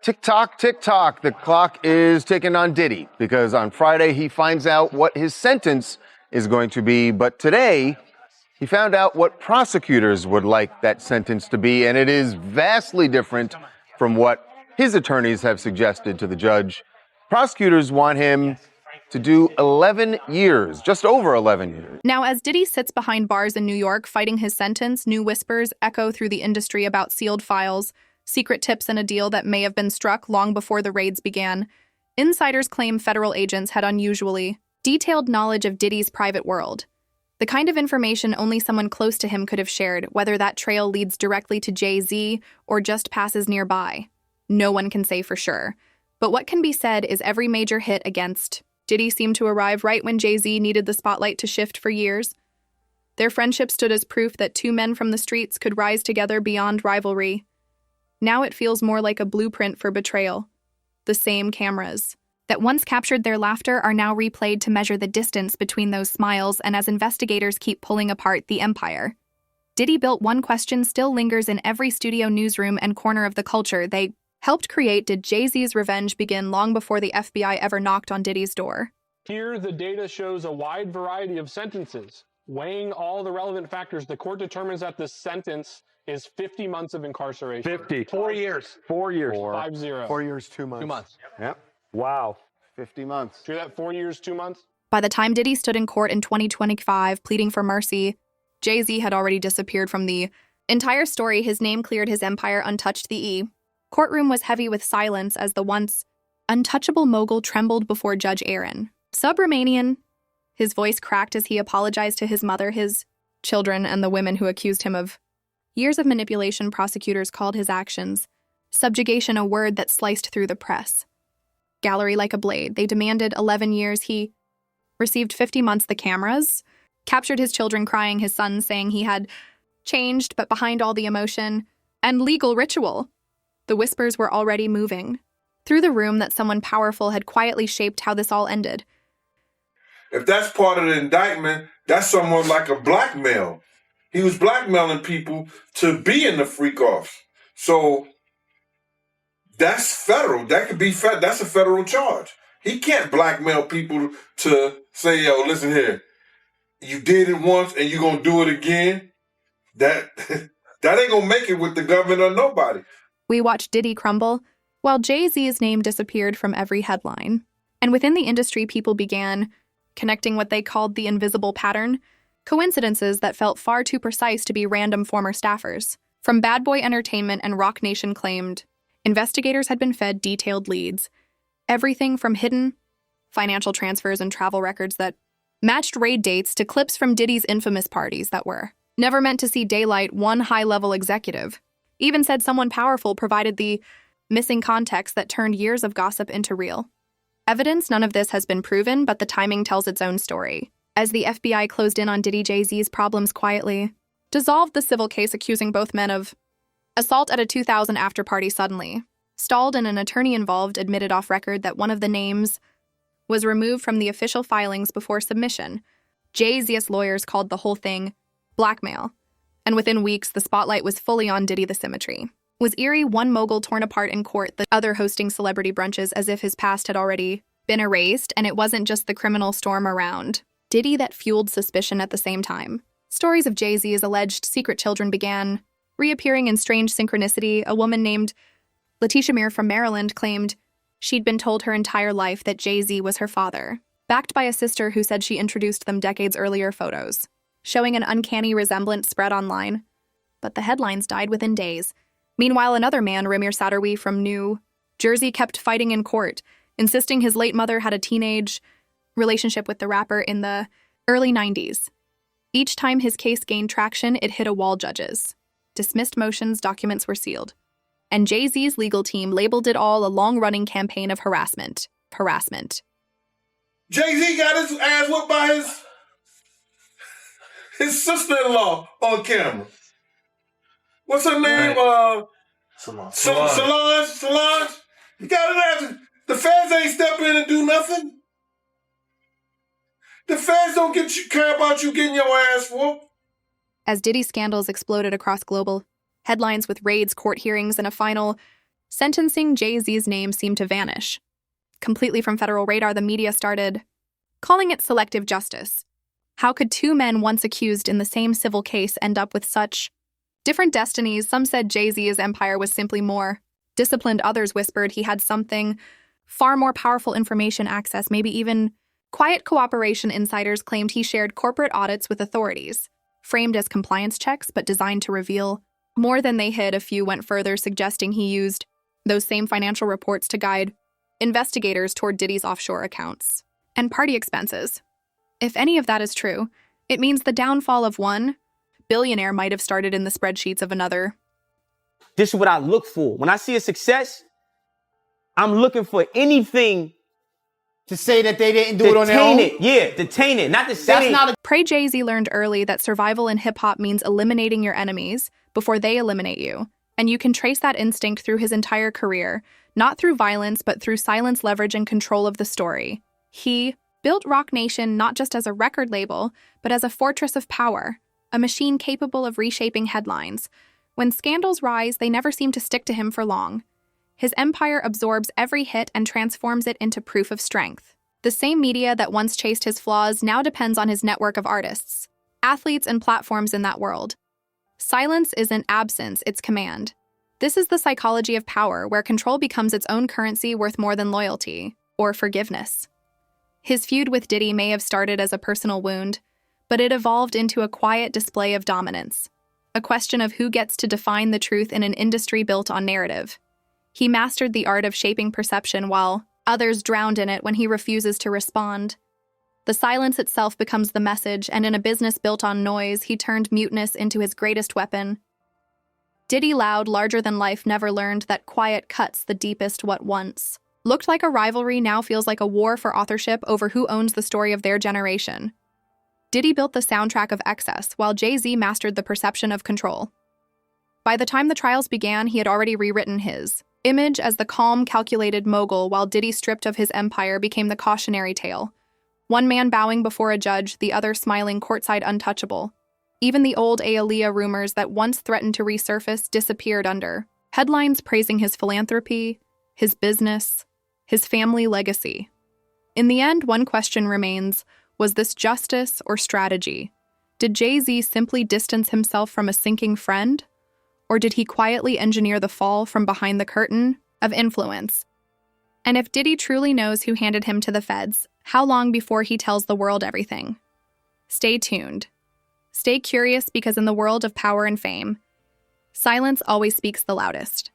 Tick tock, tick tock. The clock is ticking on Diddy because on Friday he finds out what his sentence is going to be. But today he found out what prosecutors would like that sentence to be, and it is vastly different from what his attorneys have suggested to the judge. Prosecutors want him to do 11 years, just over 11 years. Now, as Diddy sits behind bars in New York fighting his sentence, new whispers echo through the industry about sealed files, secret tips, and a deal that may have been struck long before the raids began. Insiders claim federal agents had unusually detailed knowledge of Diddy's private world, the kind of information only someone close to him could have shared, whether that trail leads directly to Jay-Z or just passes nearby. No one can say for sure. But what can be said is every major hit against Diddy seemed to arrive right when Jay-Z needed the spotlight to shift for years. Their friendship stood as proof that two men from the streets could rise together beyond rivalry. Now it feels more like a blueprint for betrayal. The same cameras that once captured their laughter are now replayed to measure the distance between those smiles, and as investigators keep pulling apart the empire, Diddy built one question still lingers in every studio newsroom and corner of the culture they helped create. Did Jay-Z's revenge begin long before the FBI ever knocked on Diddy's door? Here, the data shows a wide variety of sentences. Weighing all the relevant factors, the court determines that the sentence is 50 months of incarceration. 50. 4 years. 4 years. 5-0. 4 years, 2 months. 2 months. Yep. Wow. 50 months. Hear that? 4 years, 2 months? By the time Diddy stood in court in 2025 pleading for mercy, Jay-Z had already disappeared from the entire story. His name cleared his empire untouched. The courtroom was heavy with silence as the once untouchable mogul trembled before Judge Aaron. Subramanian, his voice cracked as he apologized to his mother, his children, and the women who accused him of years of manipulation. Prosecutors called his actions subjugation, a word that sliced through the press gallery like a blade. They demanded 11 years. He received 50 months. The cameras captured his children crying, his sons saying he had changed, but behind all the emotion and legal ritual, the whispers were already moving through the room that someone powerful had quietly shaped how this all ended. If that's part of the indictment, that's someone like a blackmail. He was blackmailing people to be in the freak-offs. So that's federal. That could be that's a federal charge. He can't blackmail people to say, yo, listen here, you did it once and you're going to do it again. That ain't going to make it with the government or nobody. We watched Diddy crumble, while Jay-Z's name disappeared from every headline. And within the industry, people began connecting what they called the invisible pattern, coincidences that felt far too precise to be random former staffers. From Bad Boy Entertainment and Roc Nation claimed, investigators had been fed detailed leads, everything from hidden financial transfers and travel records that matched raid dates to clips from Diddy's infamous parties that were never meant to see daylight. One high-level executive even said someone powerful provided the missing context that turned years of gossip into real evidence. None of this has been proven, but the timing tells its own story. As the FBI closed in on Diddy, Jay-Z's problems quietly dissolved the civil case accusing both men of assault at a 2000 after-party suddenly stalled, and an attorney involved admitted off record that one of the names was removed from the official filings before submission. Jay-Z's lawyers called the whole thing blackmail, and within weeks, the spotlight was fully on Diddy. The symmetry was eerie, one mogul torn apart in court, the other hosting celebrity brunches as if his past had already been erased, and it wasn't just the criminal storm around Diddy that fueled suspicion at the same time. Stories of Jay-Z's alleged secret children began reappearing in strange synchronicity. A woman named Letitia Meir from Maryland claimed she'd been told her entire life that Jay-Z was her father, backed by a sister who said she introduced them decades earlier. Photos showing an uncanny resemblance spread online, but the headlines died within days. Meanwhile, another man, Ramir Sadarwi from New Jersey, kept fighting in court, insisting his late mother had a teenage relationship with the rapper in the early 90s. Each time his case gained traction, it hit a wall. Judges dismissed motions, documents were sealed, and Jay-Z's legal team labeled it all a long-running campaign of harassment. Jay-Z got his ass whooped by his sister-in-law on camera. What's her name? Solange. You got his ass. The feds ain't step in and do nothing. The feds don't care about you getting your ass whooped. As Diddy scandals exploded across global headlines with raids, court hearings, and a final sentencing Jay-Z's name seemed to vanish. Completely from federal radar, the media started calling it selective justice. How could two men once accused in the same civil case end up with such different destinies? Some said Jay-Z's empire was simply more disciplined. Others whispered he had something far more powerful: information access, maybe even quiet cooperation. Insiders claimed he shared corporate audits with authorities, framed as compliance checks but designed to reveal more than they hid. A few went further, suggesting he used those same financial reports to guide investigators toward Diddy's offshore accounts and party expenses. If any of that is true, it means the downfall of one billionaire might have started in the spreadsheets of another. This is what I look for. When I see a success, I'm looking for anything to say that they didn't do it on their own? Detain it. Not to say That's not a Pray Jay-Z learned early that survival in hip-hop means eliminating your enemies before they eliminate you. And you can trace that instinct through his entire career, not through violence, but through silence, leverage, and control of the story. He built Roc Nation not just as a record label, but as a fortress of power, a machine capable of reshaping headlines. When scandals rise, they never seem to stick to him for long. His empire absorbs every hit and transforms it into proof of strength. The same media that once chased his flaws now depends on his network of artists, athletes, and platforms in that world. Silence isn't absence, it's command. This is the psychology of power, where control becomes its own currency worth more than loyalty or forgiveness. His feud with Diddy may have started as a personal wound, but it evolved into a quiet display of dominance, a question of who gets to define the truth in an industry built on narrative. He mastered the art of shaping perception while others drowned in it when he refuses to respond. The silence itself becomes the message, and in a business built on noise, he turned muteness into his greatest weapon. Diddy, loud, larger than life, never learned that quiet cuts the deepest. What once looked like a rivalry now feels like a war for authorship over who owns the story of their generation. Diddy built the soundtrack of excess, while Jay-Z mastered the perception of control. By the time the trials began, he had already rewritten his image as the calm, calculated mogul, while Diddy, stripped of his empire, became the cautionary tale. One man bowing before a judge, the other smiling courtside, untouchable. Even the old Aaliyah rumors that once threatened to resurface disappeared under headlines praising his philanthropy, his business, his family legacy. In the end, one question remains: was this justice or strategy? Did Jay-Z simply distance himself from a sinking friend? Or did he quietly engineer the fall from behind the curtain of influence? And if Diddy truly knows who handed him to the feds, how long before he tells the world everything? Stay tuned. Stay curious, because in the world of power and fame, silence always speaks the loudest.